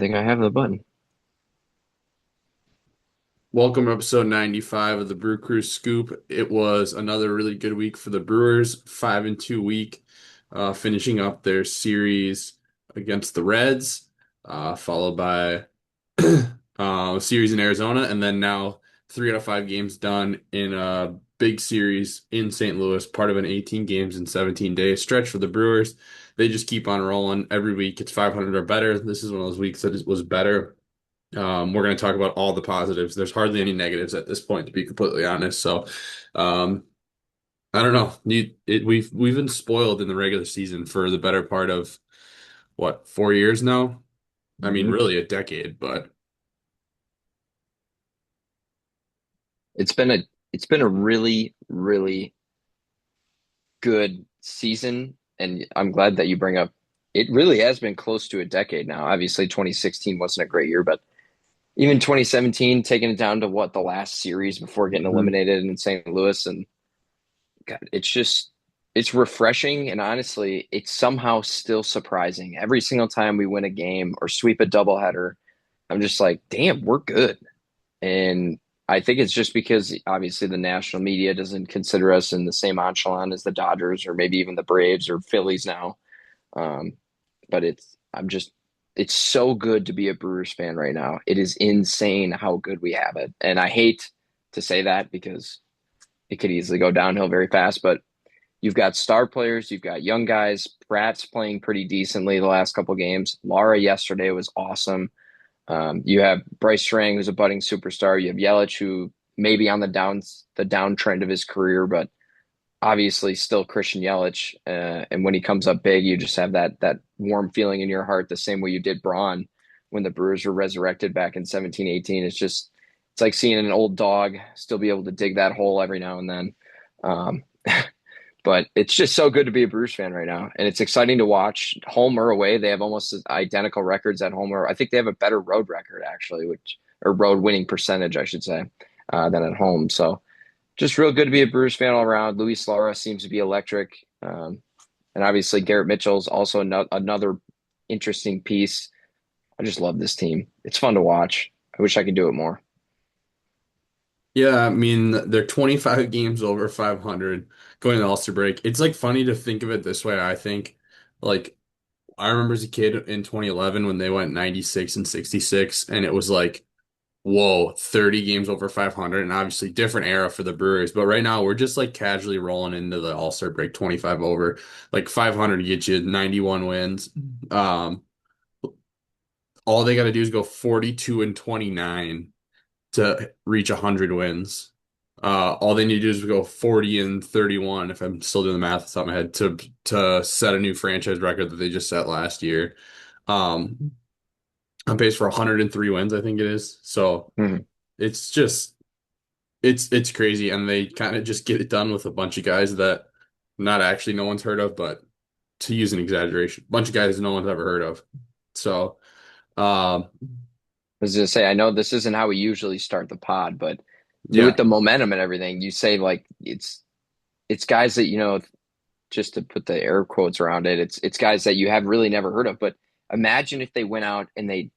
think I have the button. Welcome to episode 95 of the Brew Crew Scoop. It was another really good week for the Brewers, 5-2 week, finishing up their series against the Reds, followed by a series in Arizona, and then now 3 out of 5 games done in a big series in St. Louis, part of an 18 games in 17 days stretch for the Brewers. They just keep on rolling every week. It's 500 or better. This is one of those weeks that it was better. We're going to talk about all the positives. There's hardly any negatives at this point, to be completely honest. So, um, I don't know. We've been spoiled in the regular season for the better part of what, 4 years now? I mean, hmm really a decade, but It's been a it's been a really, really good season, and I'm glad that you bring up. It really has been close to a decade now. Obviously, 2016 wasn't a great year, but even 2017, taking it down to what the last series before getting Mhm. eliminated in St. Louis, and God, it's refreshing, and honestly, it's somehow still surprising. Every single time we win a game or sweep a doubleheader, I'm just like, damn, we're good. And I think it's just because obviously the national media doesn't consider us in the same echelon as the Dodgers or maybe even the Braves or Phillies now. Um, but it's so good to be a Brewers fan right now. It is insane how good we have it. And I hate to say that because it could easily go downhill very fast, but you've got star players, you've got young guys. Pratt's playing pretty decently the last couple games. Lara yesterday was awesome. You have Bryce Strang, who's a budding superstar. You have Yelich, who may be on the downtrend of his career, but obviously still Christian Yelich. And when he comes up big, you just have that warm feeling in your heart, the same way you did Braun when the Brewers were resurrected back in 17-18. It's like seeing an old dog still be able to dig that hole every now and then. Um, but it's just so good to be a Brewers fan right now, and it's exciting to watch. Home or away, they have almost identical records at home. Or I think they have a better road record actually, which or road winning percentage, I should say, than at home. So just real good to be a Brewers fan all around. Luis Lara seems to be electric, and obviously Garrett Mitchell's also another interesting piece. I just love this team. It's fun to watch. I wish I could do it more. yeah, I mean, they're 25 games over 500 going to All-Star break. It's like funny to think of it this way, I think. Like, I remember as a kid in 2011 when they went 96 and 66, and it was like, whoa, 30 games over 500, and obviously different era for the Brewers. But right now, we're just like casually rolling into the All-Star break 25 over. Like 500 get you 91 wins. Um, all they got to do is go 42 and 29 to reach 100 wins. All they need to do is go 40 and 31, if I'm still doing the math off the top of my head, to set a new franchise record that they just set last year. Um, on pace for 103 wins, I think it is. So Mhm. it's just it's crazy, and they kind of just get it done with a bunch of guys that not actually no one's heard of, but to use an exaggeration, a bunch of guys no one's ever heard of. So, um, I was gonna say, I know this isn't how we usually start the pod, but with yeah, the momentum and everything, you say like it's guys that just to put the air quotes around it, it's guys that you have really never heard of. But imagine if they went out and they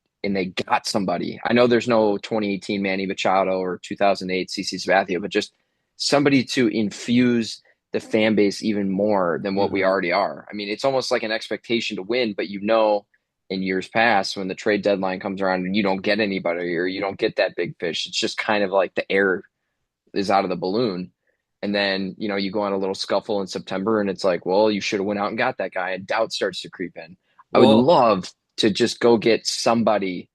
got somebody. I know there's no 2018 Manny Machado or 2008 CC Sabathia, but just somebody to infuse the fan base even more than what we hmm already are. I mean, it's almost like an expectation to win, but in years past when the trade deadline comes around and you don't get anybody or you don't get that big fish, it's just kind of like the air is out of the balloon. And then, you go on a little scuffle in September and it's like, well, you should have went out and got that guy. And doubt starts to creep in. I would well, love to just go get somebody,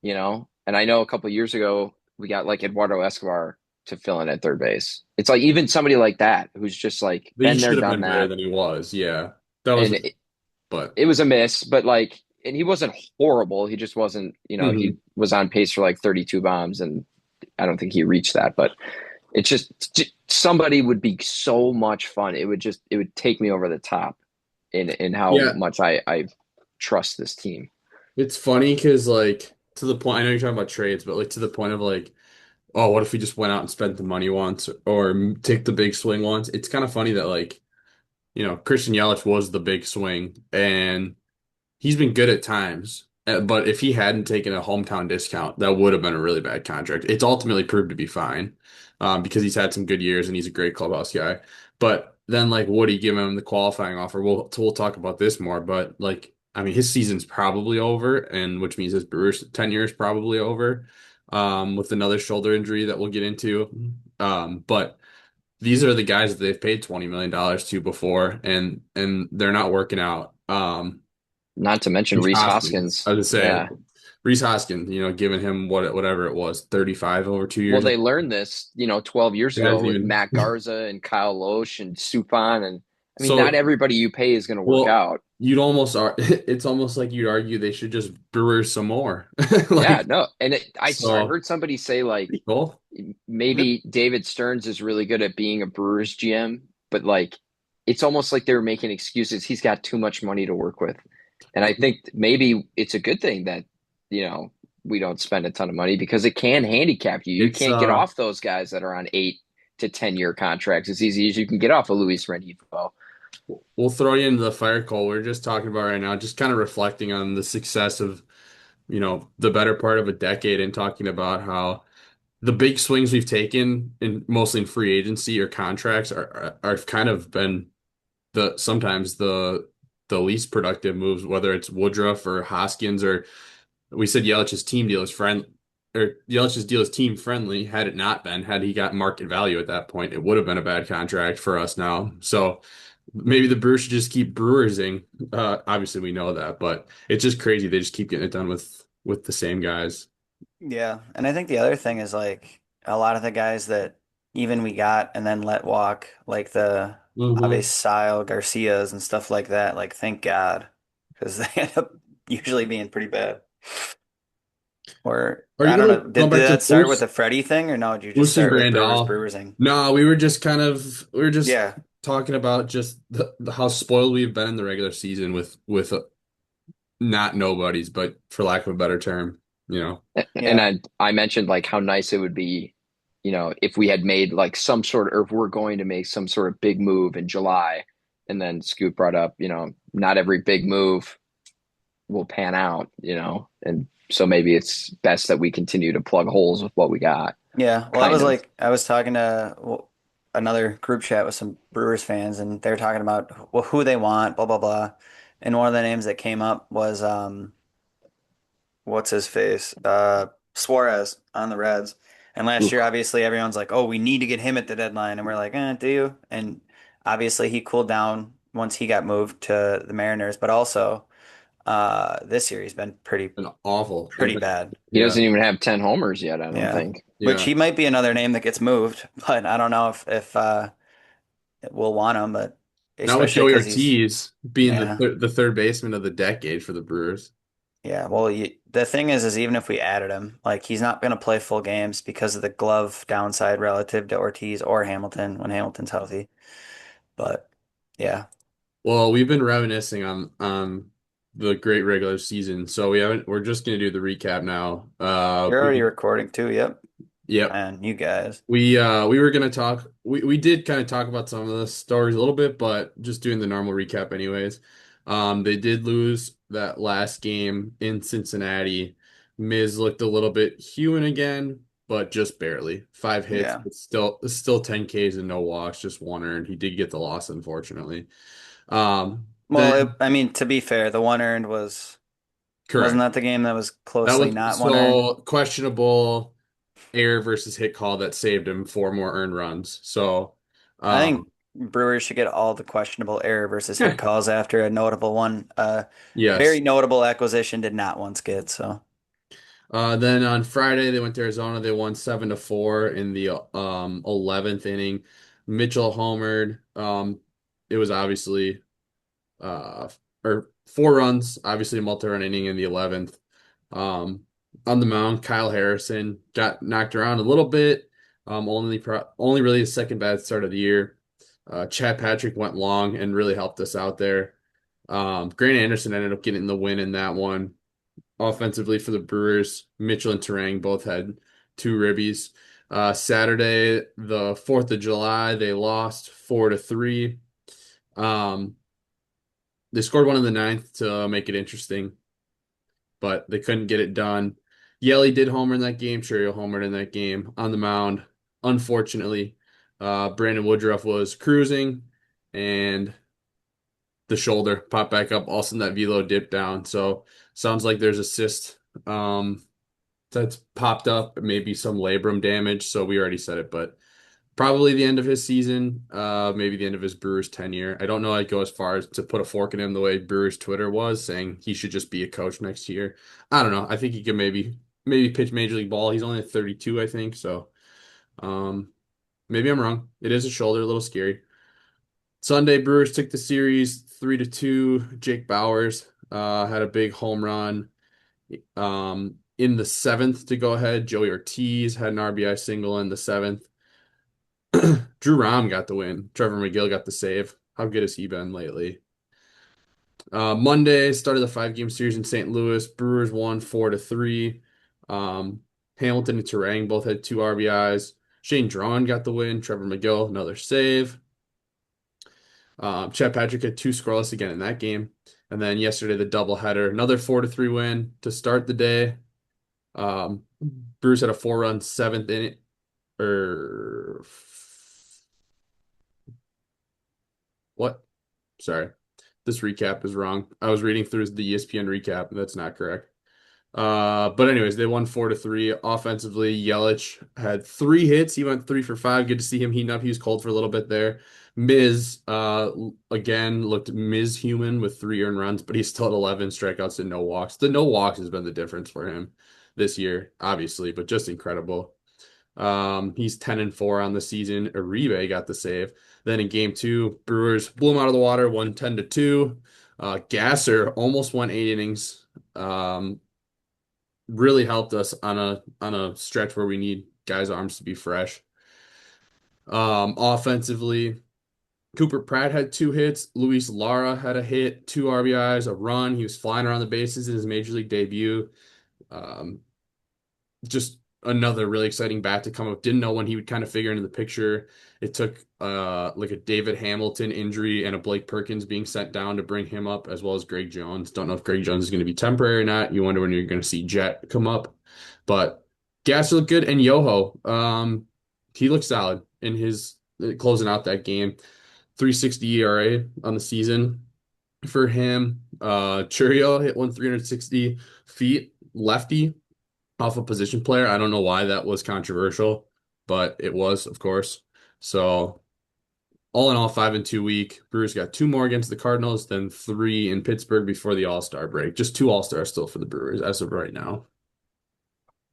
and I know a couple of years ago we got like Eduardo Escobar to fill in at third base. It's like even somebody like that who's just like he been there, should have done been better that. than he was. Yeah, that was, And but it was a miss, but like, and he wasn't horrible. He just wasn't, he hmm was on pace for like 32 bombs. And I don't think he reached that, but it's just somebody would be so much fun. It would take me over the top in how yeah, much I trust this team. it's funny because like to the point. I know you're talking about trades, but like to the point of like, oh, what if we just went out and spent the money once or take the big swing once? It's kind of funny that like Christian Yelich was the big swing, and he's been good at times, But if he hadn't taken a hometown discount, that would have been a really bad contract. It's ultimately proved to be fine, because he's had some good years and he's a great clubhouse guy. But then, like, would he give him the qualifying offer? We'll talk about this more, but like, I mean, his season's probably over, and which means his Brewers tenure is probably over, with another shoulder injury that we'll get into. But these are the guys that they've paid $20 million to before, and they're not working out. Not to mention Reese Reese Hoskins. I Hoskins. would say Yeah. Reese Hoskins, giving him whatever it was, 35 over two Well, years. they learned this, 12 years The guy ago doesn't with even. Matt Garza and Kyle Loesch and Suppan. And I mean, not So, everybody you pay is going to work well, out. you'd almost are. It's almost like you'd argue they should just brewer some more. Yeah, Like, no. And I so heard somebody say like pretty cool. maybe David Stearns is really good at being a Brewers GM, but like it's almost like they're making excuses. He's got too much money to work with. And I think maybe it's a good thing that, you know, we don't spend a ton of money because it can handicap you. You It's can't get off those guys that are on 8 to 10 year contracts as easy as you can get off of Luis Rengifo. we'll throw you into the fire coal we're just talking about right now, just kind of reflecting on the success of, the better part of a decade and talking about how the big swings we've taken in mostly in free agency or contracts are kind of been the sometimes the least productive moves, whether it's Woodruff or Hoskins, or we said Yelich's team deal is friend or Yelich's deal is team friendly. Had it not been, had he got market value at that point, it would have been a bad contract for us now. So maybe the Brewers should just keep brewersing. Obviously we know that, but it's just crazy. They just keep getting it done with the same guys. Yeah, and I think the other thing is like a lot of the guys that even we got and then let walk, like the Hmm. Abe Garcias and stuff like that. Like, thank God, because they end up usually being pretty bad. Or Are you I don't gonna know, go did back to that start with the Freddie thing, or no? Did you just Moose and start with Grandal? Brewersing? No, we were just Yeah, talking about just how spoiled we've been in the regular season with not nobodies, but for lack of a better term, you know. And yeah, I mentioned like how nice it would be, if we had made like some sort of, or if we're going to make some sort of big move in July. And then Scoot brought up, not every big move will pan out, and so maybe it's best that we continue to plug holes with what we got, yeah. Well, kind of. I was talking to another group chat with some Brewers fans, and they're talking about who they want, blah blah blah. And one of the names that came up was what's his face? Suarez on the Reds. And last year, Oof. obviously, everyone's like, "Oh, we need to get him at the deadline," and we're like, do you?" And obviously, he cooled down once he got moved to the Mariners, but also this year he's been Been awful. pretty bad. He Yeah, doesn't even have 10 homers yet, I don't Yeah, think. which yeah. he might be another name that gets moved, but I don't know if we'll want him, but Not with especially Joey because he's Ortiz being yeah. the third baseman of the decade for the Brewers. Yeah, well, the thing is even if we added him, like he's not going to play full games because of the glove downside relative to Ortiz or Hamilton when Hamilton's healthy. But yeah, Well, we've been reminiscing on the great regular season, so we're just gonna do the recap now. you're already recording too. Yep, Yep. and you guys. We were gonna talk. We did kind of talk about some of the stories a little bit, but just doing the normal recap anyways. They did lose that last game in Cincinnati. Miz looked a little bit human again, but just barely. 5 hits, Yeah. but still 10 Ks and no walks, just one earned. He did get the loss, unfortunately. Well, Then I mean, to be fair, the one earned wasn't correct. that the game that was That closely was not one earned? so questionable error versus hit call that saved him 4 more earned runs. So, I think um, Brewers should get all the questionable error versus hit calls after a notable one. Very yes. notable acquisition did not once get so. Then on Friday they went to Arizona. They won 7-4 in the 11th inning. Mitchell homered. It was obviously uh or 4 runs, obviously a multi-run inning in the 11th. Um, on the mound, Kyle Harrison got knocked around a little bit. Only really his second bad start of the year. Chad Patrick went long and really helped us out there. Grant Anderson ended up getting the win in that one. Offensively for the Brewers, Mitchell and Terang both had 2 ribbies. Saturday, the 4th of July, they lost 4-3. Um, they scored one in the ninth to make it interesting. but they couldn't get it done. Yelly did homer in that game. Churio homered in that game on the mound. Unfortunately, Brandon Woodruff was cruising and the shoulder popped back up. All of a sudden, that velo dipped down. So sounds like there's a cyst that's popped up, maybe some labrum damage. So we already said it, but probably the end of his season, maybe the end of his Brewers tenure. I don't know. I'd go as far as to put a fork in him the way Brewers Twitter was saying he should just be a coach next year. I don't know. I think he could maybe pitch Major League Ball. He's only 32, I think. So um, maybe I'm wrong. It is a shoulder, a little scary. Sunday, Brewers took the series 3-2. Jake Bauers had a big home run. In the seventh to go ahead, Joey Ortiz had an RBI single in the seventh. Drew Rom got the win. Trevor McGill got the save. How good has he been lately? Monday started the 5-game series in St. Louis. Brewers won 4-3. Um, Hamilton and Terang both had two RBIs. Shane Drawn got the win. Trevor McGill another save. Chet Patrick had two scoreless again in that game. And then yesterday the doubleheader, another 4-3 win to start the day. Um, Brewers had a 4-run seventh inning, or what? Sorry, this recap is wrong. I was reading through the ESPN recap, and that's not correct. But anyways, they won 4-3. Offensively, Yelich had three hits. He went 3 for 5. Good to see him heating up. He was cold for a little bit there. Miz, again, looked Miz human with 3 earned runs, but he's still at 11 strikeouts and no walks. The no walks has been the difference for him this year, obviously, but just incredible. He's 10-4 on the season. Uribe got the save. Then in game two, Brewers blew him out of the water, won 10-2. Gasser almost won 8 innings. Really helped us on a stretch where we need guys' arms to be fresh. Offensively, Cooper Pratt had two hits. Luis Lara had a hit, two RBIs, a run. He was flying around the bases in his major league debut. Um, just another really exciting bat to come up. Didn't know when he would kind of figure into the picture. It took like a David Hamilton injury and a Blake Perkins being sent down to bring him up, as well as Greg Jones. Don't know if Greg Jones is going to be temporary or not. You wonder when you're going to see Jet come up. But Gasser looked good, and Yoho, he looked solid in his closing out that game. 360 ERA on the season for him. Churio hit one 360 feet, lefty off a position player. I don't know why that was controversial, but it was, of course. So all in all, 5-2 week. Brewers got two more against the Cardinals, then three in Pittsburgh before the All-Star break. Just two All-Stars still for the Brewers as of right now.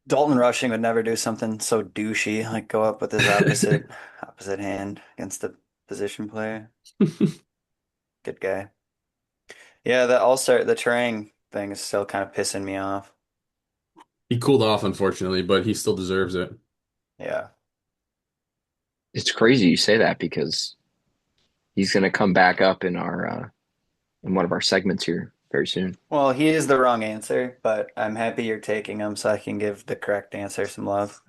Dalton Rushing would never do something so douchey, like go up with his opposite hand against the position player. Good guy. Yeah, the Trang thing is still kind of pissing me off. He cooled off, unfortunately, but he still deserves it. Yeah. It's crazy you say that because he's going to come back up in our in one of our segments here very soon. Well, he is the wrong answer, but I'm happy you're taking him so I can give the correct answer some love.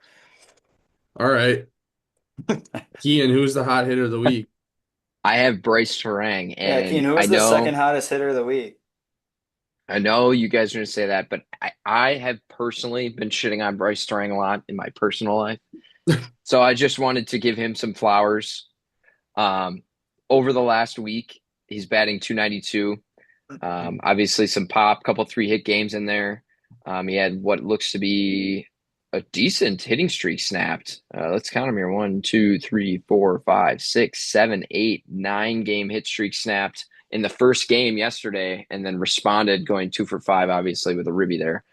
All right. Kean, who's the hot hitter of the week? I have Bryce Terang, Yeah, Keen, and who was the second hottest hitter of the week? I know you guys are going to say that, but I have personally been shitting on Bryce Terang a lot in my personal life. So I just wanted to give him some flowers. Um, Over the last week, he's batting 292. Obviously, some pop, couple 3-hit games in there. He had what looks to be a decent hitting streak snapped. Let's count them here: 1, 2, 3, 4, 5, 6, 7, 8, 9 game hit streak snapped in the first game yesterday, and then responded going 2 for 5, obviously with a ribby there.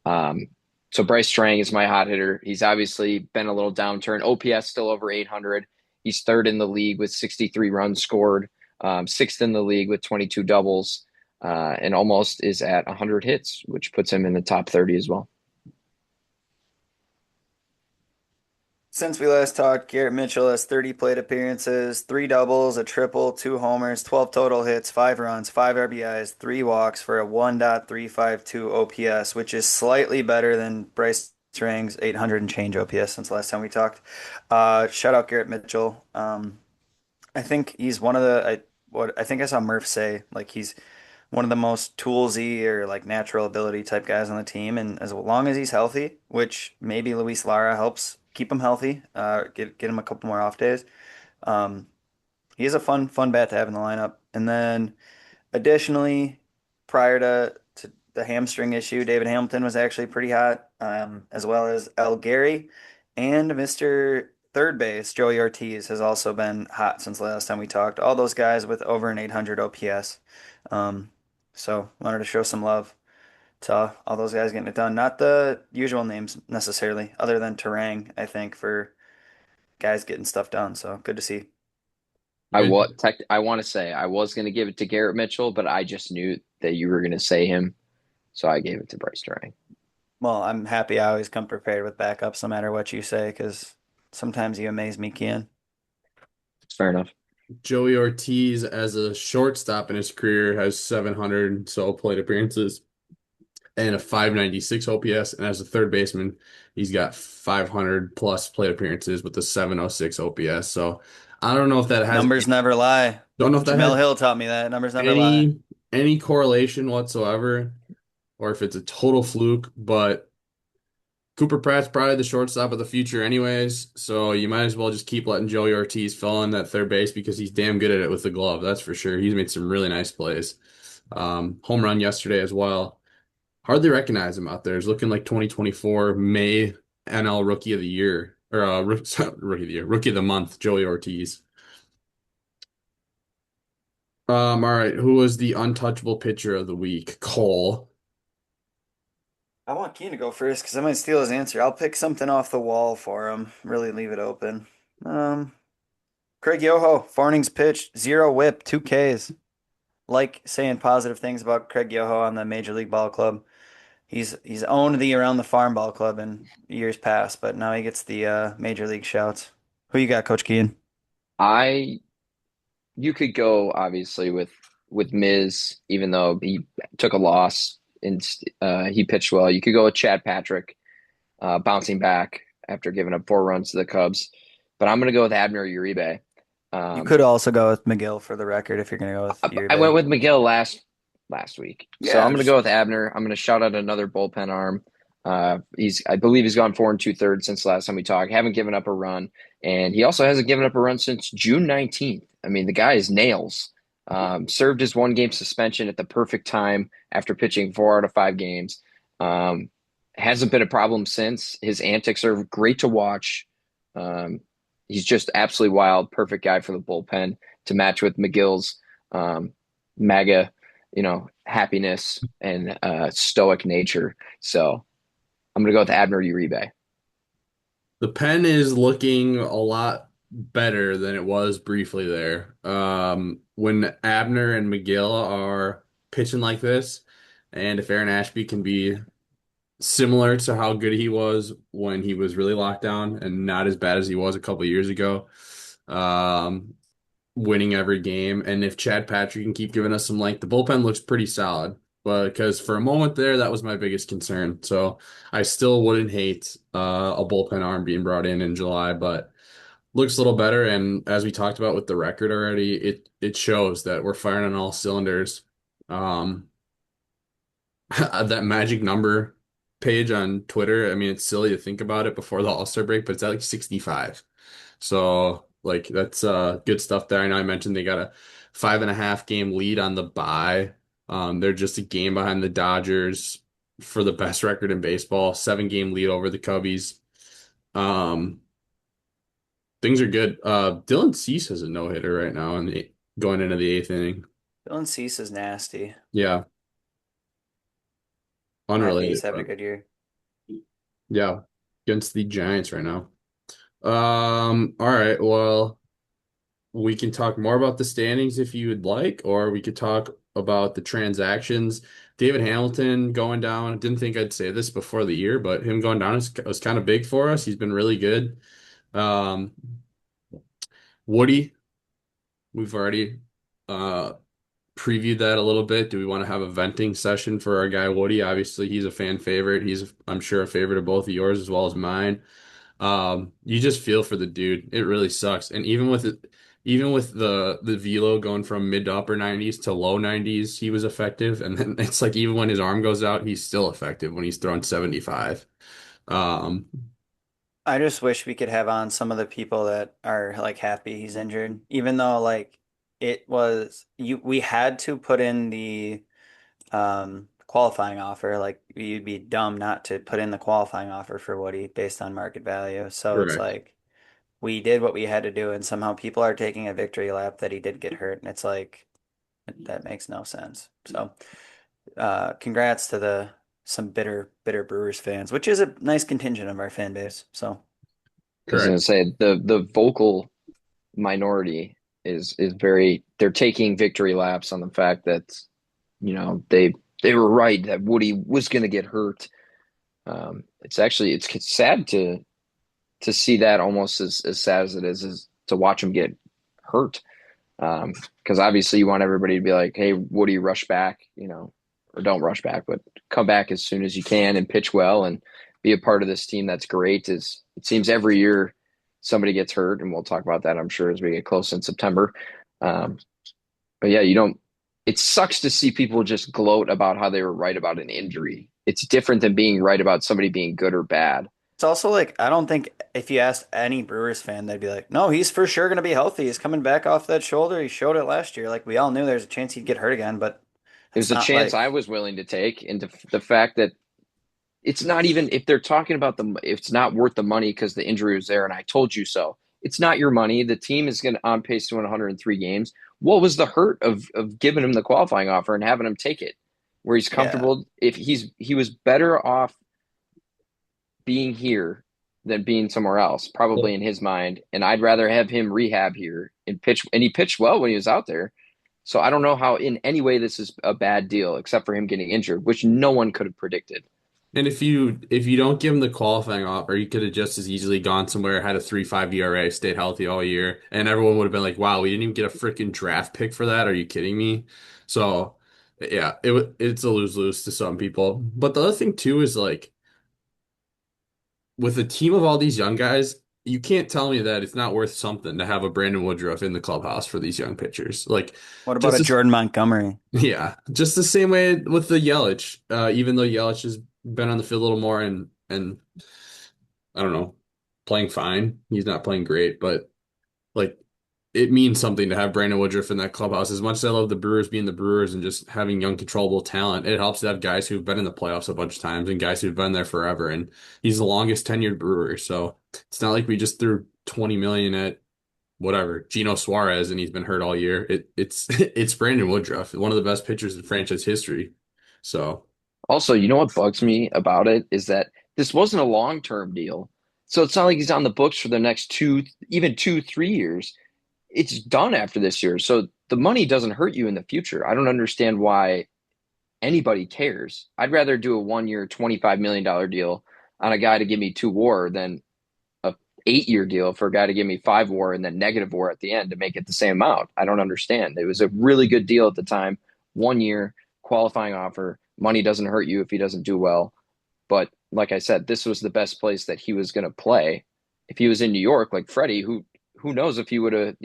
Um, so Bryce Strang is my hot hitter. He's obviously been a little downturn. OPS still over 800. He's third in the league with 63 runs scored, sixth in the league with 22 doubles, and almost is at 100 hits, which puts him in the top 30 as well. Since we last talked, Garrett Mitchell has 30 plate appearances, three doubles, a triple, two homers, 12 total hits, 5 runs, 5 RBIs, 3 walks for a 1.352 OPS, which is slightly better than Bryce Strang's 800 and change OPS since last time we talked. Shout out Garrett Mitchell. I think he's one of the what I think I saw Murph say like he's one of the most toolsy or like natural ability type guys on the team. And as long as he's healthy, which maybe Luis Lara helps keep him healthy, get him a couple more off days. Um, he's a fun bat to have in the lineup. And then additionally, prior to the hamstring issue, David Hamilton was actually pretty hot, as well as El Gary and Mr. Third Base, Joey Ortiz, has also been hot since the last time we talked. All those guys with over an 800 OPS. Um, so wanted to show some love to all those guys getting it done. Not the usual names necessarily, other than Terang, I think, for guys getting stuff done. So good to see. I want to say I was going to give it to Garrett Mitchell, but I just knew that you were going to say him, so I gave it to Bryce Durang. Well, I'm happy I always come prepared with backups no matter what you say, because sometimes you amaze me, Kian. It's fair enough. Joey Ortiz, as a shortstop in his career, has 700 so plate appearances and a 596 OPS. And as a third baseman, he's got 500 plus plate appearances with a 706 OPS. So I don't know if that has Numbers never lie. don't know if that Jamel has Hill taught me that. Numbers never lie. any correlation whatsoever, or if it's a total fluke. But Cooper Pratt's probably the shortstop of the future, anyways. So you might as well just keep letting Joey Ortiz fill in that third base because he's damn good at it with the glove. That's for sure. He's made some really nice plays. Home run yesterday as well. Hardly recognize him out there. He's looking like 2024 May NL Rookie of the Year or Rookie of the Year, Rookie of the Month, Joey Ortiz. All right. Who was the untouchable pitcher of the week? Cole. I want Kian to go first because I might steal his answer. I'll pick something off the wall for him. Really leave it open. Um, Craig Yoho, 4 innings pitched, 0 whip, 2 Ks. Like saying positive things about Craig Yoho on the Major League Ball Club. He's owned the Around the Farm Ball Club in years past, but now he gets the Major League shouts. Who you got, Coach Kian? I You could go obviously with Miz, even though he took a loss and he pitched well. You could go with Chad Patrick, bouncing back after giving up 4 runs to the Cubs. But I'm going to go with Abner Uribe. You Um, could also go with McGill for the record if you're going to go with I went Uribe. with McGill last week, so I'm Yeah, going to just go with Abner. I'm going to shout out another bullpen arm. I believe he's gone 4 2/3 since the last time we talked. Haven't given up a run, and he also hasn't given up a run since June 19th. I mean, the guy is nails. Served his 1 game suspension at the perfect time after pitching 4 out of 5 games. Hasn't been a problem since. His antics are great to watch. Um, he's just absolutely wild. Perfect guy for the bullpen to match with McGill's MAGA, happiness and stoic nature. So I'm gonna go with Abner Uribe. The pen is looking a lot better than it was briefly there. When Abner and McGill are pitching like this, and if Aaron Ashby can be similar to how good he was when he was really locked down and not as bad as he was a couple years ago, um, winning every game. And if Chad Patrick can keep giving us some length, the bullpen looks pretty solid. But because for a moment there, that was my biggest concern. So I still wouldn't hate a bullpen arm being brought in July, but looks a little better. And as we talked about with the record already, it shows that we're firing on all cylinders. Um, that magic number page on Twitter, I mean, it's silly to think about it before the All-Star break, but it's at like 65. So like that's good stuff there. I know I mentioned they got a 5.5 game lead on the bye. They're just a game behind the Dodgers for the best record in baseball, 7 game lead over the Cubbies. Um, things are good. Dylan Cease has a no-hitter right now and going into the 8th inning. Dylan Cease is nasty. Yeah, I'm happy he's unrelated, having a but good year. yeah, against the Giants right now. All right, well, we can talk more about the standings if you would like, or we could talk about the transactions. David Hamilton going down. Didn't think I'd say this before the year, but him going down was kind of big for us. He's been really good. Um, Woody, we've already uh, previewed that a little bit. Do we want to have a venting session for our guy Woody? Obviously, he's a fan favorite. He's, I'm sure, a favorite of both of yours as well as mine. You just feel for the dude. It really sucks. And even with it, even with the velo going from mid to upper 90s to low 90s, he was effective. And then it's like even when his arm goes out, he's still effective when he's throwing 75. Um, I just wish we could have on some of the people that are like happy he's injured, even though like it was we had to put in the qualifying offer. Like you'd be dumb not to put in the qualifying offer for Woody based on market value. So it's correct. like we did what we had to do, and somehow people are taking a victory lap that he did get hurt, and it's like that makes no sense. So congrats to the some bitter Brewers fans, which is a nice contingent of our fan base. So I was gonna Correct. say the vocal minority is very they're taking victory laps on the fact that they were right that Woody was gonna get hurt. It's sad to see that almost as sad as it is to watch him get hurt. Because obviously you want everybody to be like, hey, Woody, rush back, or don't rush back, but come back as soon as you can and pitch well and be a part of this team that's great. Is it seems every year somebody gets hurt, and we'll talk about that, I'm sure, as we get close in September. Um, but yeah, you don't. It sucks to see people just gloat about how they were right about an injury. It's different than being right about somebody being good or bad. it's also like I don't think if you asked any Brewers fan, they'd be like, "No, he's for sure going to be healthy. He's coming back off that shoulder. He showed it last year. Like we all knew there's a chance he'd get hurt again, but It it's was a not chance I like was willing to take, and the fact that it's not even if they're talking about it's not worth the money because the injury was there, and I told you so. It's not your money. The team is going to on pace to win 103 games. What was the hurt of giving him the qualifying offer and having him take it, where he's yeah, comfortable? If he was better off being here than being somewhere else, probably in his mind. And I'd rather have him rehab here and pitch. And he pitched well when he was out there. So I don't know how in any way this is a bad deal, except for him getting injured, which no one could have predicted. And if you don't give him the qualifying offer, you could have just as easily gone somewhere, had a 3.5 ERA, stayed healthy all year, and everyone would have been like, "Wow, we didn't even get a freaking draft pick for that. Are you kidding me?" So, yeah, it's a lose-lose to some people. But the other thing too is like with a team of all these young guys, you can't tell me that it's not worth something to have a Brandon Woodruff in the clubhouse for these young pitchers. Like what about just a as Jordan Montgomery? yeah, just the same way with the Yelich. Even though Yelich has been on the field a little more and I don't know, playing fine. He's not playing great, but like it means something to have Brandon Woodruff in that clubhouse. As much as I love the Brewers being the Brewers and just having young, controllable talent, it helps to have guys who've been in the playoffs a bunch of times and guys who've been there forever. And he's the longest tenured Brewer, so it's not like we just threw 20 million at whatever Gino Suarez and he's been hurt all year. It's it's Brandon Woodruff, one of the best pitchers in franchise history. So Also, you know what bugs me about it is that this wasn't a long-term deal. So it's not like he's on the books for the next even 2, 3 years. It's done after this year. So the money doesn't hurt you in the future. I don't understand why anybody cares. I'd rather do a 1 year, $25 million deal on a guy to give me 2 WAR than a 8 year deal for a guy to give me 5 WAR and then negative WAR at the end to make it the same amount. I don't understand. It was a really good deal at the time. 1 year qualifying offer. Money doesn't hurt you if he doesn't do well. But like I said, this was the best place that he was going to play. If he was in New York, like Freddie, who knows if he would have,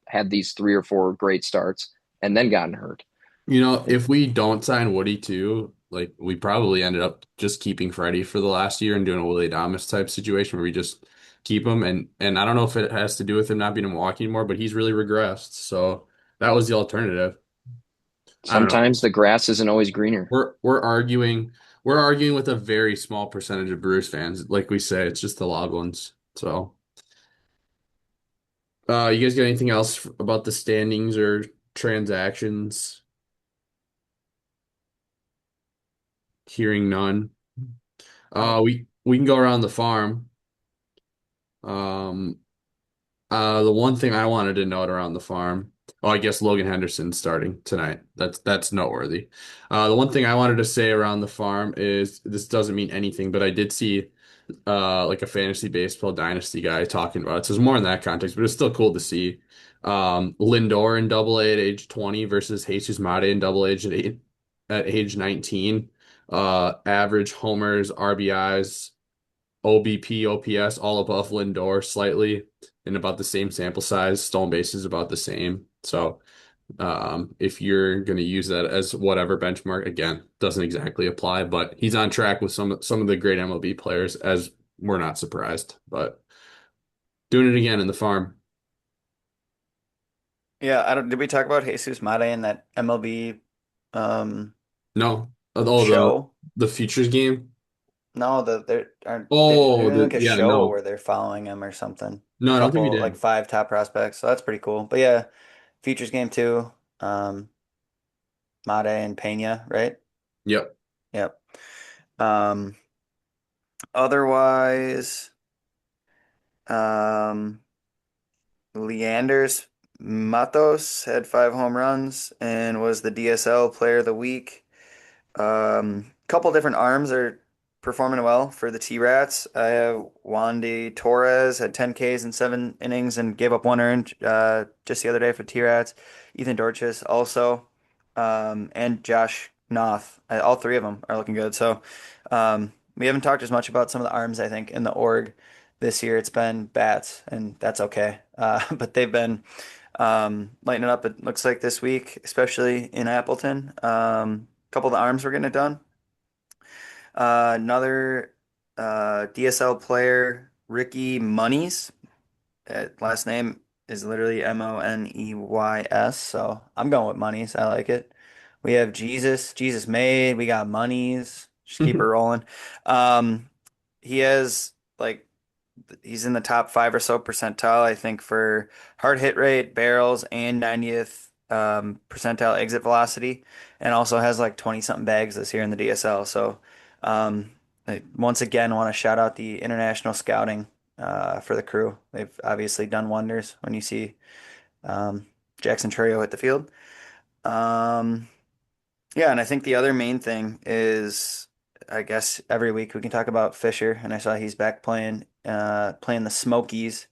had these 3 or 4 great starts and then gotten hurt. if we don't sign Woody too, like we probably ended up just keeping Freddie for the last year and doing a Willie Adames type situation where we just keep him and I don't know if it has to do with him not being in Milwaukee anymore, but he's really regressed. So that was the alternative. I don't know. Sometimes the grass isn't always greener. We're arguing with a very small percentage of Brewers fans. Like we say, it's just the loud ones. So, you guys got anything else about the standings or transactions? Hearing none. No. We can go around the farm. Um, the one thing I wanted to note around the farm. Oh, I guess Logan Henderson's starting tonight. That's noteworthy. The one thing I wanted to say around the farm is this doesn't mean anything, but I did see like a fantasy baseball dynasty guy talking about it. So it's more in that context, but it's still cool to see. Lindor in Double A at age 20 versus Jesus Mate in Double A at age 19. Average homers, RBIs, OBP, OPS, all above Lindor slightly. and about the same sample size. Stolen bases about the same. So if you're going to use that as whatever benchmark, again, doesn't exactly apply, but he's on track with some of the great MLB players, as we're not surprised. But doing it again in the farm. Yeah, I don't. Did we talk about Jesus Mate in that MLB um No. Oh, show? the futures game. No, they're Oh, doing like a yeah, show no. where they're following him or something. No, I don't think we Couple like did. five top prospects, so that's pretty cool. But yeah, Futures game too. Um, Mate and Pena, right? Yep. Yep. Um, otherwise, um, Leanders Matos had 5 home runs and was the DSL Player of the Week. Couple different arms are performing well for the T-Rats. I have Wandy Torres had 10 Ks in 7 innings and gave up 1 earned just the other day for T-Rats. Ethan Dorches also, and Josh Noth. All three of them are looking good. So we haven't talked as much about some of the arms, I think, in the org this year. It's been bats, and that's okay. But they've been lighting it up, it looks like this week, especially in Appleton. Couple of the arms were getting it done. Another DSL player, Ricky Monies. Last name is literally Moneys. So I'm going with Monies. I like it. We have Jesus made. We got Monies. Just keep her rolling. Um, he has like he's in the top 5 or so percentile, I think, for hard hit rate, barrels, and 90th percentile exit velocity, and also has like 20 something bags this year in the DSL. So, um, I once again want to shout out the international scouting for the crew. They've obviously done wonders when you see um, Jackson Trio hit the field. Um, yeah, and I think the other main thing is, I guess every week we can talk about Fisher, and I saw he's back playing the Smokies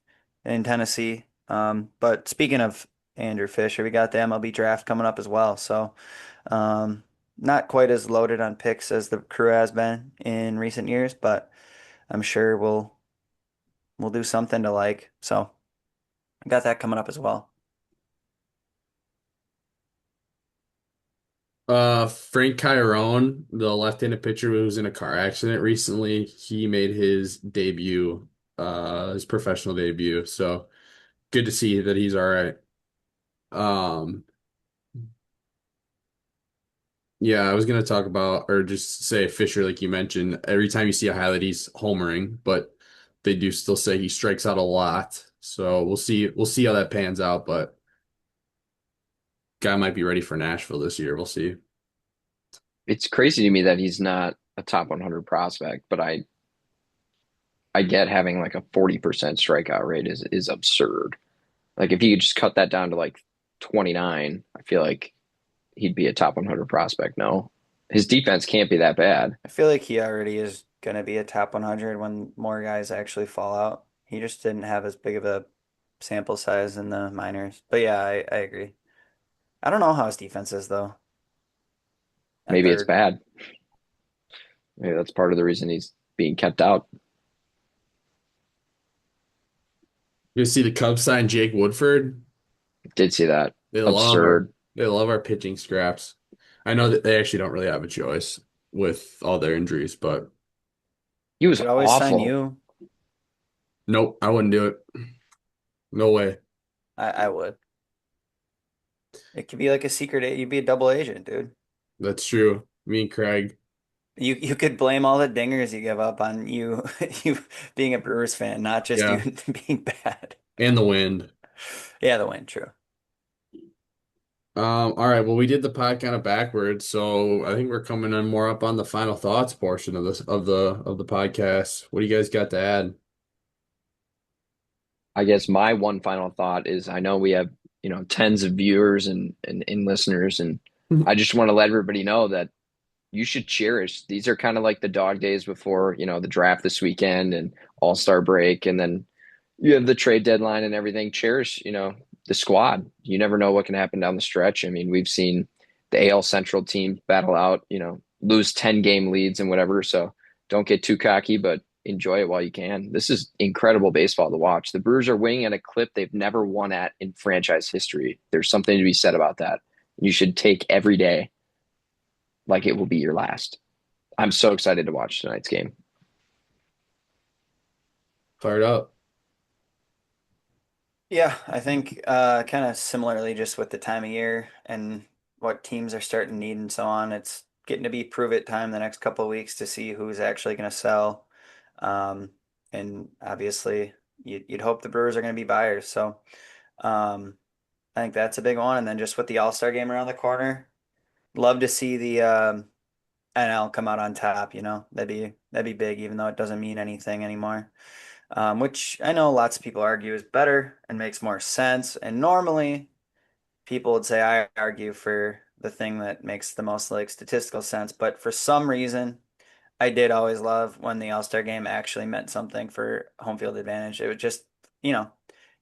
in Tennessee. But speaking of Andrew Fisher, we got the MLB draft coming up as well, so um, not quite as loaded on picks as the crew has been in recent years, but I'm sure we'll do something to like. So I got that coming up as well. Frank Chiron, the left-handed pitcher who was in a car accident recently, he made his debut, his professional debut. So good to see that he's all right. Um, yeah, I was gonna talk about or just say Fisher, like you mentioned, every time you see a highlight, he's homering, but they do still say he strikes out a lot. So we'll see how that pans out, but guy might be ready for Nashville this year. We'll see. It's crazy to me that he's not a top 100 prospect, but I get having like a 40% strikeout rate is absurd. Like if you could just cut that down to like 29, I feel like he'd be a top 100 prospect. No, his defense can't be that bad. I feel like he already is going to be a top 100 when more guys actually fall out. He just didn't have as big of a sample size in the minors. But yeah, I agree. I don't know how his defense is though at Maybe it's third. bad. Maybe that's part of the reason he's being kept out. You see the Cubs sign Jake Woodford? Did see that. They love our Absurd. they love our pitching scraps. I know that they actually don't really have a choice with all their injuries, but He We was could always sign awful. you. nope, I wouldn't do it. No way. I would. It could be like a secret. You'd be a double agent, dude. That's true. Me and Craig. You could blame all the dingers you give up on you you being a Brewers fan, not just you Yeah. being bad. And the wind. Yeah, the win, true. All right. Well, we did the pod kind of backwards, so I think we're coming in more up on the final thoughts portion of this of the podcast. What do you guys got to add? I guess my one final thought is I know we have, tens of viewers and listeners, and I just want to let everybody know that you should cherish. These are kind of like the dog days before, the draft this weekend and All-Star break, and then you have the trade deadline and everything. Cherish, the squad. You never know what can happen down the stretch. I mean, we've seen the AL Central team battle out, lose 10 game leads and whatever. So don't get too cocky, but enjoy it while you can. This is incredible baseball to watch. The Brewers are winning at a clip they've never won at in franchise history. There's something to be said about that. You should take every day like it will be your last. I'm so excited to watch tonight's game. Fired up. Yeah, I think kind of similarly, just with the time of year and what teams are starting to need and so on. It's getting to be prove it time the next couple of weeks to see who's actually going to sell. Um, and obviously, you'd hope the Brewers are going to be buyers. So um, I think that's a big one. And then just with the All-Star game around the corner, love to see the NL come out on top. That'd be big, even though it doesn't mean anything anymore. Which I know lots of people argue is better and makes more sense. And normally people would say I argue for the thing that makes the most like statistical sense. But for some reason, I did always love when the All-Star game actually meant something for home field advantage. It was just, you know,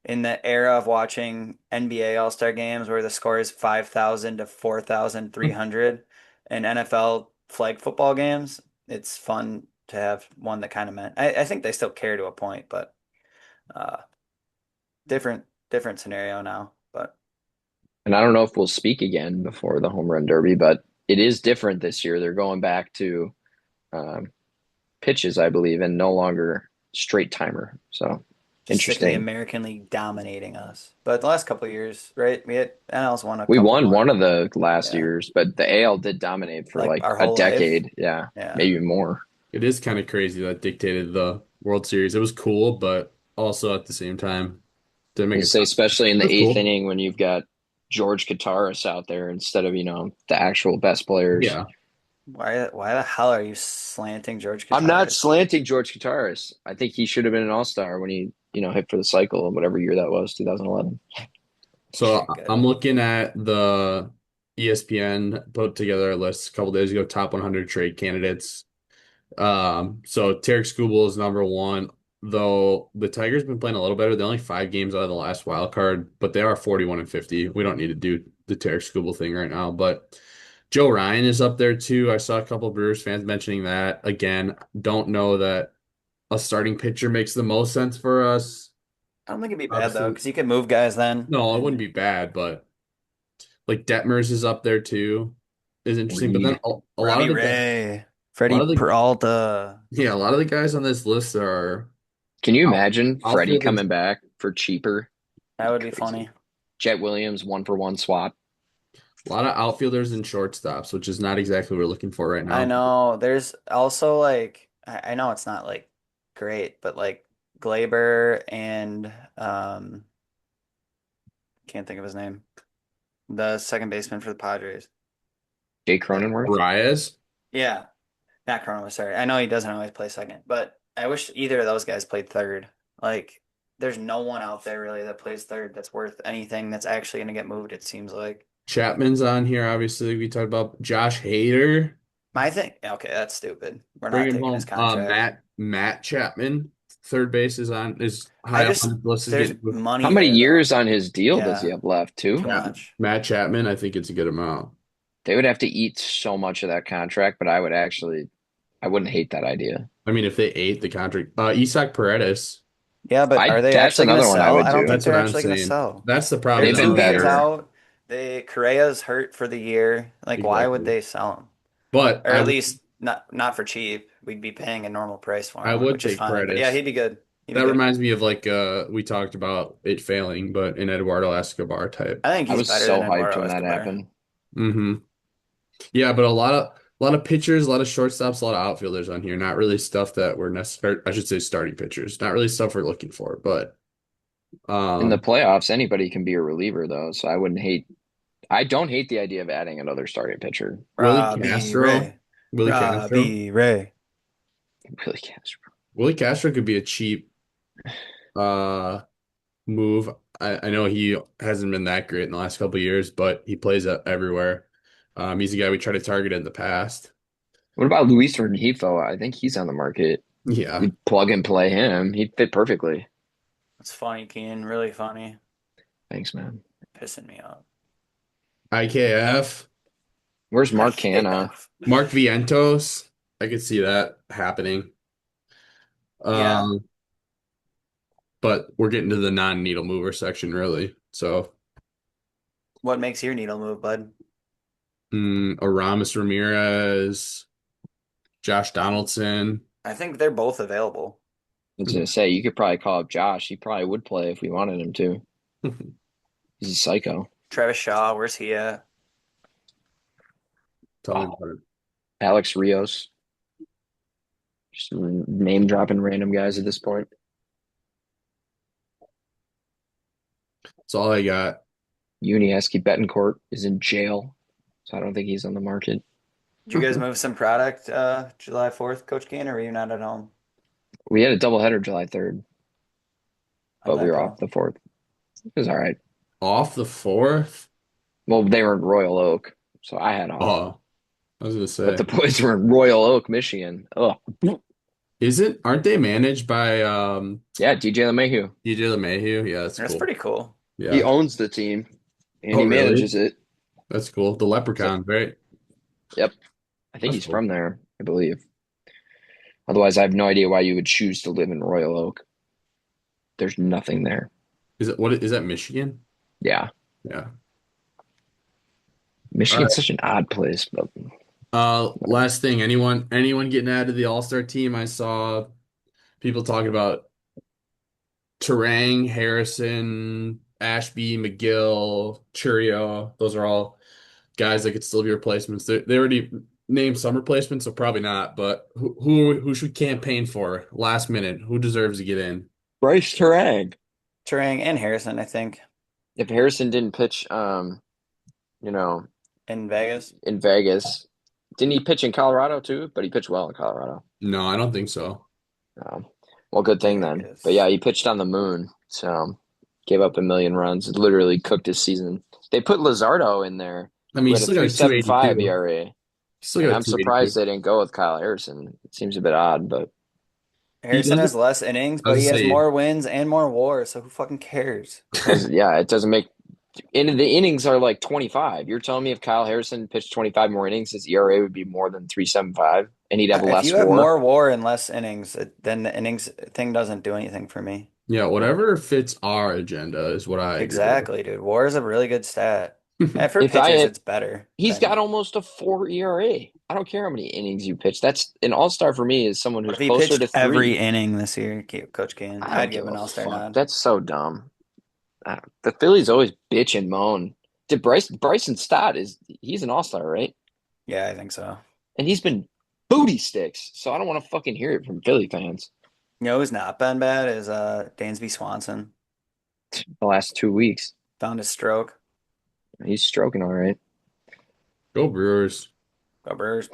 in the era of watching NBA All-Star games where the score is 5,000 to 4,300 and NFL flag football games, it's fun to have one that kind of meant. I think they still care to a point, but uh, different scenario now. But And I don't know if we'll speak again before the home run derby, but it is different this year. They're going back to um, pitches, I believe, and no longer straight timer. So just sick of the interesting. American League dominating us. But the last couple of years, right? We had NL's won a We couple won more. one of the last Yeah, years, but the AL did dominate for like like our a whole life. decade. Yeah, Yeah. maybe more. It is kind of crazy that dictated the World Series. It was cool, but also at the same time didn't make And a say, ton. especially in It the was eighth cool. inning when you've got George Kataris out there instead of, the actual best players. Yeah. Why the hell are you slanting George I'm not Kataris? slanting George Kataris. I think he should have been an all-star when he, hit for the cycle in whatever year that was, 2011. So I'm Good. looking at the ESPN put together a list a couple days ago, top 100 trade candidates. So Tarek Skubal is number one, though the Tigers been playing a little better. They're only 5 games out of the last wild card, but they are 41 and 50. We don't need to do the Tarek Skubal thing right now, but Joe Ryan is up there too. I saw a couple Brewers fans mentioning that. Again, don't know that a starting pitcher makes the most sense for us. I don't think it'd be bad though, Obviously, because you could move guys then. no, it wouldn't And be bad, but like Detmers is up there too, is interesting. But then Reed. a lot of Robbie the guys, Ray, a lot Freddie of the Peralta. yeah, a lot of the guys on this list are Can you out, imagine Freddie outfielders. coming back for cheaper? That would be Crazy. funny. Jet Williams, 1-for-1 swap. A lot of outfielders and shortstops, which is not exactly what we're looking for right I now. know. There's also like I know it's not like great, but like Glaber and can't think of his name. The second baseman for the Padres. Jake The Cronenworth. Arias, Yeah, not Cronenworth, sorry. I know he doesn't always play second, but I wish either of those guys played third. Like, there's no one out there really that plays third that's worth anything that's actually going to get moved, it seems like. Chapman's on here. Obviously, we talked about Josh Hader. My thing, okay, that's stupid. We're Bring not him taking his home. contract. Matt Chapman, third base is I high up on just, the list. Is there's getting How money many there years though. on his deal does he Yeah, have left, too too? much. Matt Chapman. I think it's a good amount. They would have to eat so much of that contract, but I wouldn't hate that idea. I mean, if they ate the contract, Isak Paredes. Yeah, but are they That's actually going to another one I sell? would I don't think do. That's they're what I'm actually going to saying. sell. That's the They're problem They've that been I'm two looking years better. for. out. Correa's hurt for the year. Like, why would Exactly. they sell him? But Or at least not for cheap. We'd be paying a normal price for I him, would which is take fine. But yeah, Paredes. he'd be good. He'd be That good. reminds me of like we talked about it failing, but an Eduardo Escobar type. I think I he's was better so than hyped Eduardo when that Escobar. happened. hmm Yeah, but a lot of pitchers, a lot of shortstops, a lot of outfielders on here. Not really stuff that we're necessary. I should say starting pitchers. Not really stuff we're looking for. But In the um, playoffs, anybody can be a reliever, though, so I don't hate the idea of adding another starting pitcher. Willie Robbie Castro, Ray. Willie Castro, Robbie Ray. Really Castro. Willie Castro could be a cheap uh move. I know he hasn't been that great in the last couple of years, but he plays everywhere. He's a guy we tried to target in the past. What about Luis Rengifo? I think he's on the market. Yeah. You'd plug and play him. He'd fit perfectly. That's funny, Keen. Really funny. Thanks, man. Pissing me off. IKF, Where's Mark Canna? IKF. Mark Vientos. I could see that happening. Yeah. Um, but we're getting to the non-needle mover section really. So, What makes your needle move, bud? Aramis Ramirez, Josh Donaldson. I think they're both available. I was gonna say you could probably call up Josh. He probably would play if we wanted him to. He's a psycho. Travis Shaw, where's he at? Tell me about it. Alex Rios. Just name dropping random guys at this point. That's all I got. Unieski Betancourt is in jail, so I don't think he's on the market. Did you guys move some product July 4th, Coach Gainer, or were you not at home? We had a doubleheader July 3rd, How'd but we that were off go? the 4th. It was all right. Off the fourth? Well, they were in Royal Oak, so I had off. Oh, I was gonna But say. the boys were in Royal Oak, Michigan. Oh, Aren't they managed by yeah, DJ LeMahieu. DJ LeMahieu? Yeah, that's That's cool. pretty cool. He Yeah. owns the team and Oh, he really? manages it. That's cool. The So, Leprechauns, right? yep, I think That's he's cool. from there, I believe. Otherwise, I have no idea why you would choose to live in Royal Oak. There's nothing there. Is that Michigan? Yeah, Yeah. All Michigan's right. such an odd place, but Last thing, anyone getting added to the All-Star team? I saw people talking about Terang, Harrison, Ashby, McGill, Churio. Those are all guys that could still be replacements. They already named some replacements, so probably not. But who should we campaign for last minute? Who deserves to get in? Bryce Terang. Turang and Harrison, I think, If Harrison didn't pitch, you know, in Vegas. in Vegas, didn't he pitch in Colorado too? But he pitched well in Colorado. No, I don't think so. Um, well, good thing then. But yeah, Vegas. he pitched on the moon, so gave up 1,000,000 runs. It literally cooked his season. They put Luzardo in there, I mean, who he's had a still got a 3.75 282. ERA, He's still and got a I'm 282. surprised they didn't go with Kyle Harrison. It seems a bit odd, but He Harrison has doesn't. less innings, I was but he gonna has say, more wins and more WAR, so who fucking cares? does yeah, it doesn't make. In the innings are like 25. You're telling me if Kyle Harrison pitched 25 more innings, his ERA would be more than 3.75, and he'd have If you less have WAR. more WAR and less innings, then the innings thing doesn't do anything for me. yeah, whatever fits our agenda is what I agree with. Exactly, dude. WAR is a really good stat. And for If I pitchers, had it's better He's got than. almost a 4 ERA. I don't care how many innings you pitch. That's an all-star for me is someone What who's if he closer pitched to every 3. inning this year, Coach Kane? I don't I'd give give him a an all-star fuck. nod. That's so dumb. The Phillies always bitch and moan. Did Bryson Stott is he's an all-star, right? Yeah, I think so. And he's been booty sticks. So I don't want to fucking hear it from Philly fans You know who's not been bad is Dansby Swanson. the last 2 weeks. Found his stroke. He's stroking all right. Go Brewers. Go Brewers.